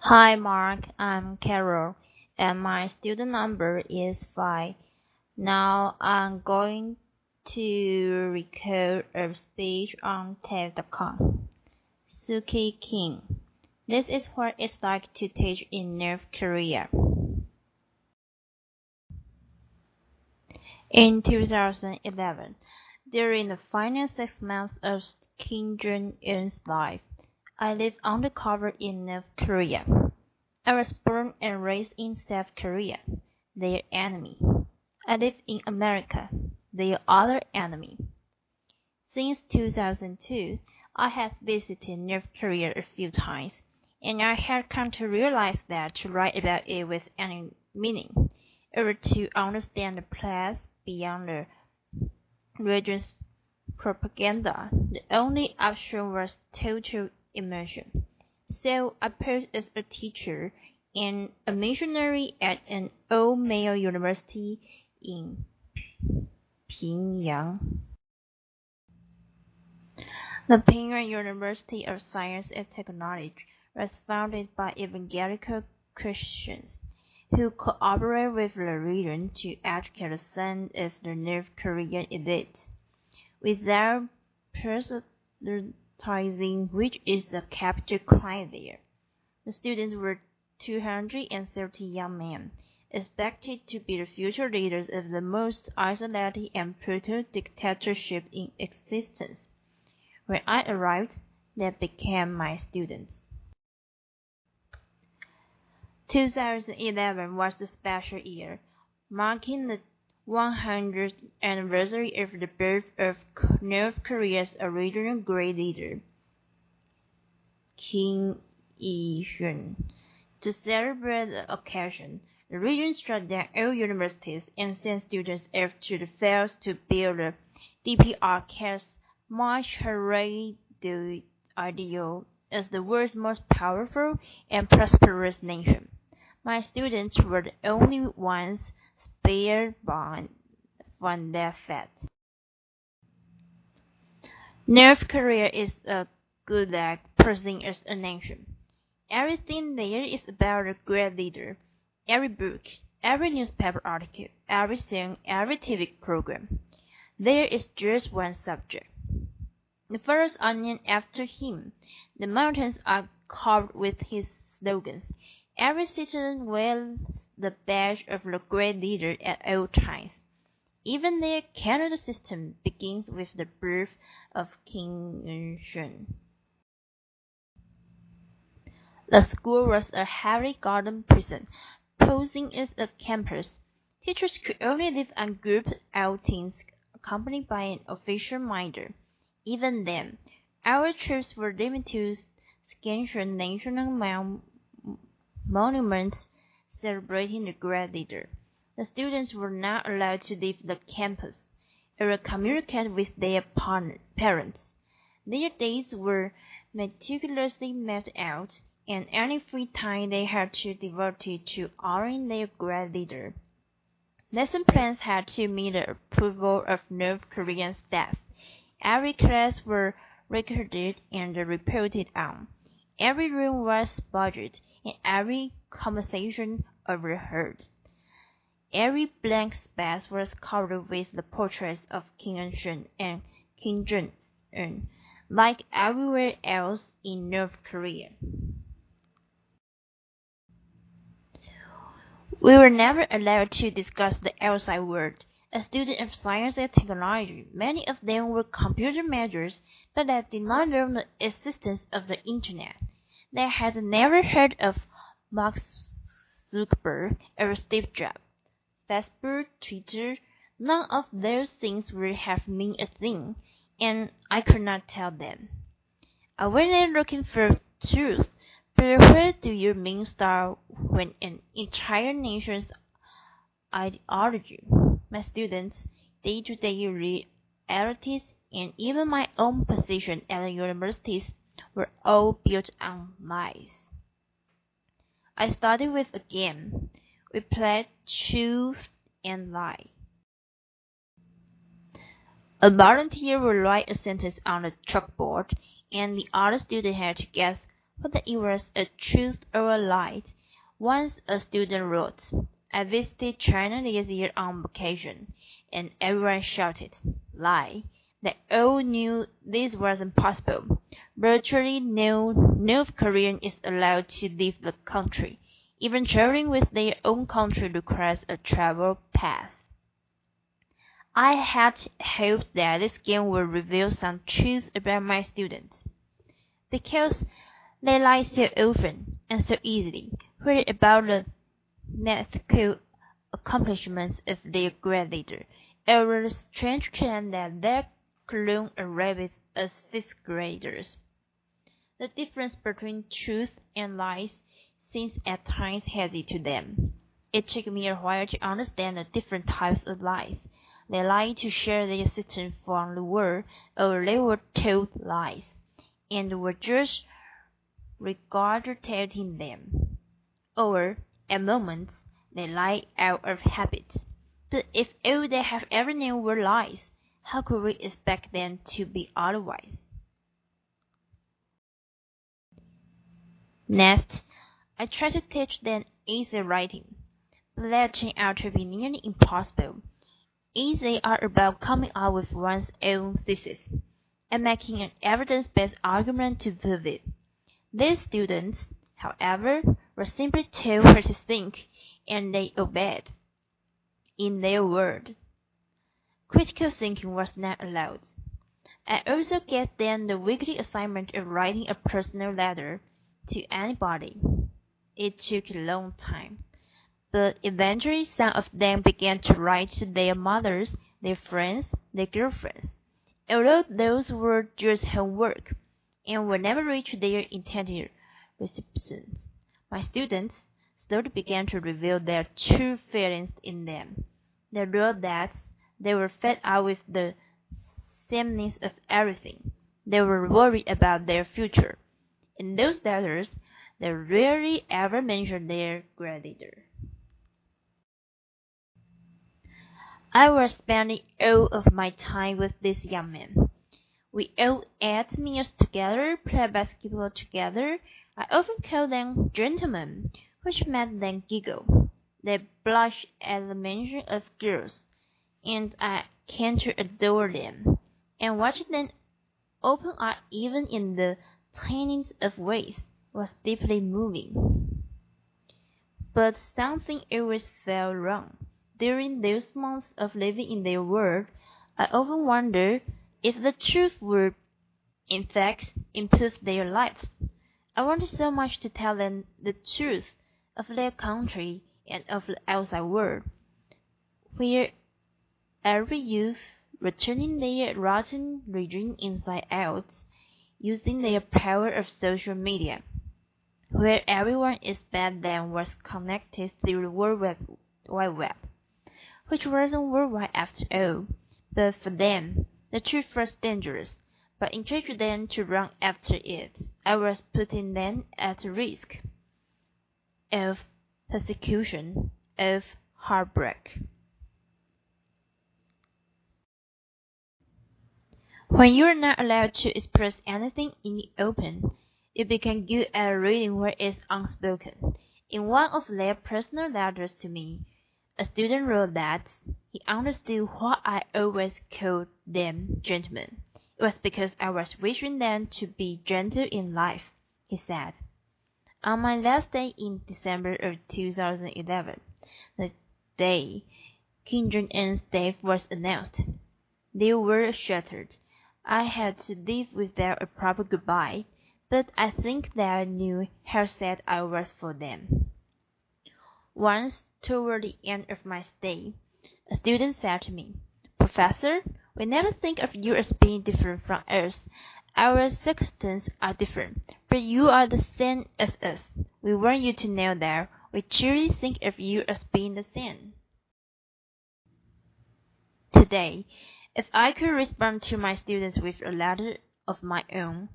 Hi Mark, I'm Carol, and my student number is 5. Now I'm going to record a speech on TED.com. Suki Kim. This is what it's like to teach in North Korea. In 2011, during the final 6 months of Kim Jong-un's life, I lived undercover in North Korea. I was born and raised in South Korea, their enemy. I live in America, their other enemy. Since 2002, I have visited North Korea a few times, and I have come to realize that to write about it with any meaning, or to understand the place beyond the region's propaganda, the only option was total immersion. So I posed as a teacher and a missionary at an all-male university in Pyongyang. The Pyongyang University of Science and Technology was founded by evangelical Christians who cooperate with the region to educate the sons of the North Korean elite without proselytizing, which is a capital crime there. The students were 230 young men, expected to be the future leaders of the most isolated and brutal dictatorship in existence. When I arrived, they became my students. 2011 was a special year, marking the 100th anniversary of the birth of North Korea's original great leader, Kim Il-sung. To celebrate the occasion, the region shut down all universities and sent students off to the fields to build the DPRK's much heralded ideal as the world's most powerful and prosperous nation. My students were the only ones spared from their fate. North Korea is a good at posing as a nation. Everything there is about a great leader. Every book, every newspaper article, every song, every TV program. There is just one subject. The first onion after him. The mountains are covered with his slogans. Every citizen wears the badge of the great leader at all times. Even their calendar system begins with the birth of Kim Il-sung. The school was a heavily guarded prison, posing as a campus. Teachers could only live on group outings accompanied by an official minder. Even then, our trips were limited to scansion national monuments celebrating the great leader. The students were not allowed to leave the campus or communicate with their parents. Their days were meticulously mapped out, and any free time they had to devote to honoring their great leader. Lesson plans had to meet the approval of North Korean staff. Every class was recorded and reported on. Every room was budgeted, and every conversation overheard. Every blank space was covered with the portraits of Kim Il-sung and Kim Jong-un, like everywhere else in North Korea. We were never allowed to discuss the outside world. As students of science and technology, many of them were computer majors, but they did not know the existence of the Internet. They had never heard of Mark Zuckerberg or Steve Jobs. Facebook, Twitter, none of those things would have meant a thing, and I could not tell them. I went looking for truth, but where do you mean start when an entire nation's ideology, my students' day-to-day realities, and even my own position at the universities were all built on lies? I started with a game. We played truth and lie. A volunteer would write a sentence on the chalkboard, and the other student had to guess whether it was a truth or a lie. Once a student wrote, "I visited China this year on vacation," and everyone shouted, "Lie!" They all knew this wasn't possible. Virtually no North Korean is allowed to leave the country. Even traveling with their own country requires a travel pass. I had hoped that this game would reveal some truth about my students, because they lie so often and so easily, whether about the mathematical accomplishments of their grade leader, or the strange claim that their clone arrived as fifth graders. The difference between truth and lies seems at times hazy to them. It took me a while to understand the different types of lies. They lied to share their secrets from the world, or they were told lies, and were just regurgitating them. Or, at moments, they lied out of habit. But if all they have ever known were lies, how could we expect them to be otherwise? Next, I tried to teach them essay writing, but that turned out to be nearly impossible. Essays are about coming up with one's own thesis and making an evidence-based argument to prove it. These students, however, were simply told what to think, and they obeyed. In their word, critical thinking was not allowed. I also gave them the weekly assignment of writing a personal letter to anybody. It took a long time, but eventually some of them began to write to their mothers, their friends, their girlfriends. Although those were just homework and would never reach their intended recipients, my students slowly began to reveal their true feelings in them. They wrote that they were fed up with the sameness of everything. They were worried about their future. In those letters, they rarely ever mentioned their grade leader. I was spending all of my time with this young man. We all ate meals together, played basketball together. I often called them gentlemen, which made them giggle. They blushed at the mention of girls, and I came to adore them, and watching them open up even in the tiniest of ways was deeply moving. But something always felt wrong. During those months of living in their world, I often wondered if the truth would, in fact, improve their lives. I wanted so much to tell them the truth of their country and of the outside world, where every youth returning their rotten regime inside out, using their power of social media, where everyone is bad then was connected through the World Wide Web, which wasn't worldwide after all, but for them, the truth was dangerous. By encouraging them to run after it, I was putting them at risk of persecution, of heartbreak. When you are not allowed to express anything in the open, you become good at reading what is unspoken. In one of their personal letters to me, a student wrote that he understood why I always called them gentlemen. It was because I was wishing them to be gentle in life, he said. On my last day in December of 2011, the day Kim Jong-un's death was announced, they were shattered. I had to leave without a proper goodbye, but I think they knew how sad I was for them. Once, toward the end of my stay, a student said to me, "Professor, we never think of you as being different from us. Our circumstances are different, but you are the same as us. We want you to know that we truly think of you as being the same." Today, if I could respond to my students with a letter of my own,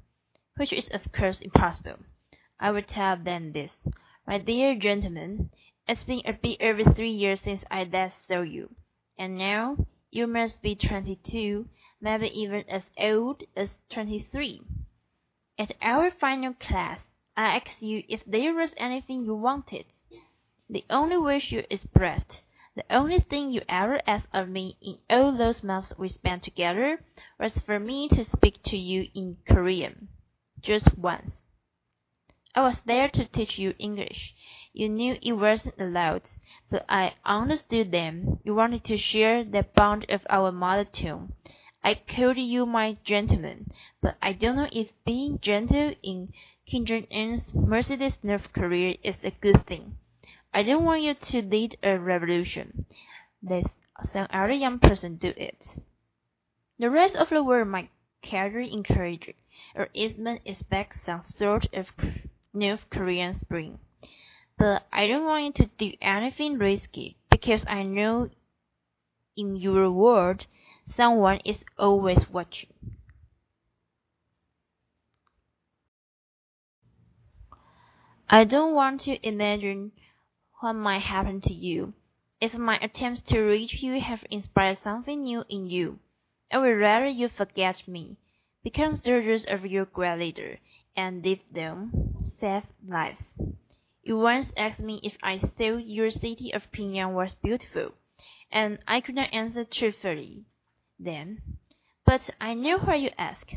which is of course impossible, I would tell them this: "My dear gentlemen, it's been a bit over 3 years since I last saw you, and now you must be 22, maybe even as old as 23. At our final class, I asked you if there was anything you wanted. The only wish you expressed, the only thing you ever asked of me in all those months we spent together, was for me to speak to you in Korean. Just once. I was there to teach you English. You knew it wasn't allowed, but I understood then. You wanted to share the bond of our mother tongue. I called you my gentleman, but I don't know if being gentle in Kim Jong-un's Mercedes North Korea is a good thing. I don't want you to lead a revolution. Let some other young person do it. The rest of the world might carry encourage or even expect some sort of North Korean spring. But I don't want you to do anything risky, because I know in your world someone is always watching. I don't want to imagine what might happen to you. If my attempts to reach you have inspired something new in you, I would rather you forget me, become soldiers of your great leader, and live them, save lives. You once asked me if I thought your city of Pyongyang was beautiful, and I could not answer truthfully then. But I know why you asked.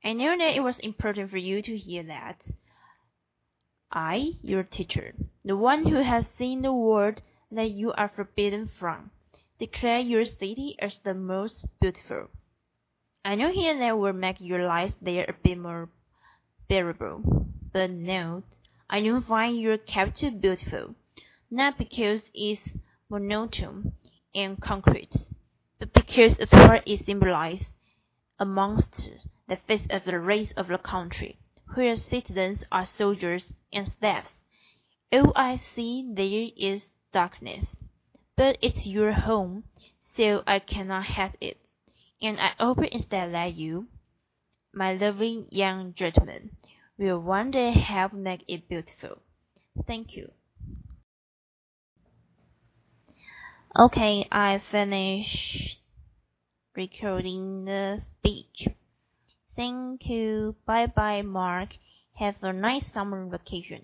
I know that it was important for you to hear that. I, your teacher, the one who has seen the world that you are forbidden from, declare your city as the most beautiful. I know here that will make your life there a bit more bearable, but no, I don't find your capital beautiful, not because it's monotone and concrete, but because of what it symbolizes amongst the face of the race of the country, where citizens are soldiers and slaves. All I see there is darkness, but it's your home, so I cannot have it, and I hope instead that you, my loving young gentleman, will one day help make it beautiful. Thank you. Okay, I finished recording the speech. Thank you. Bye bye, Mark. Have a nice summer vacation.